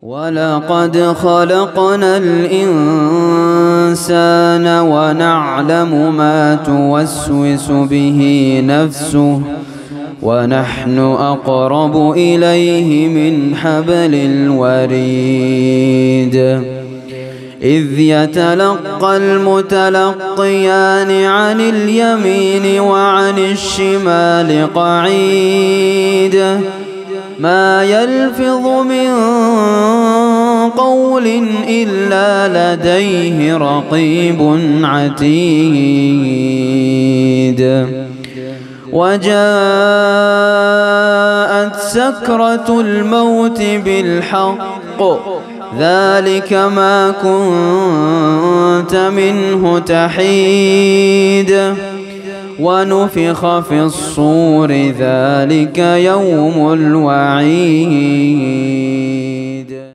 ولقد خلقنا الإنسان ونعلم ما توسوس به نفسه ونحن أقرب إليه من حبل الوريد إذ يتلقى المتلقيان عن اليمين وعن الشمال قعيد ما يلفظ من قول إلا لديه رقيب عتيد وجاءت سكرة الموت بالحق ذلك ما كنت منه تحيد ونفخ في الصور ذلك يوم الوعيد.